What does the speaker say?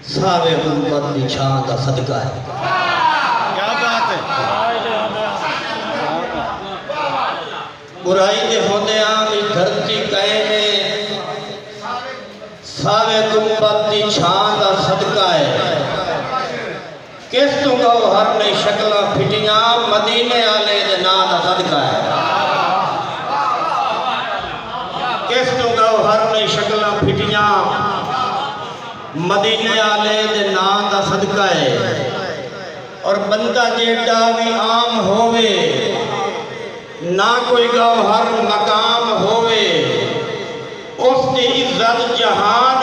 सारे गुंबद की छां का सदका है। क्या बात है। बुराई के होने भी धरती कहे में सारे गुंबद की छां का सदका है। किस तू गो हर ने शक्ल फिटियां मदीने आले दे नां दा सदका है। किस तू गो हर ने शक्ल फिटियां मदीने आले दे नां दा सदका है। और बंदा जेड़ा भी आम होवे ना कोई गौहर मकाम होवे उसकी इज्जत जहान